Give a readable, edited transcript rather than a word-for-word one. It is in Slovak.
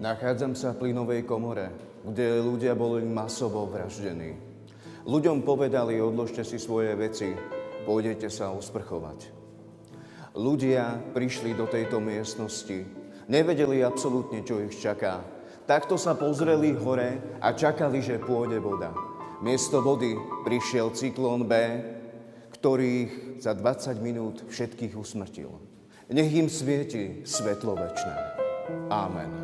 Nachádzam sa v plynovej komore, kde ľudia boli masovo vraždení. Ľuďom povedali, odložte si svoje veci, pôjdete sa osprchovať. Ľudia prišli do tejto miestnosti, nevedeli absolútne, čo ich čaká. Takto sa pozreli hore a čakali, že pôjde voda. Miesto vody prišiel cyklón B, ktorý za 20 minút všetkých usmrtil. Nech im svieti svetlo večné. Amen.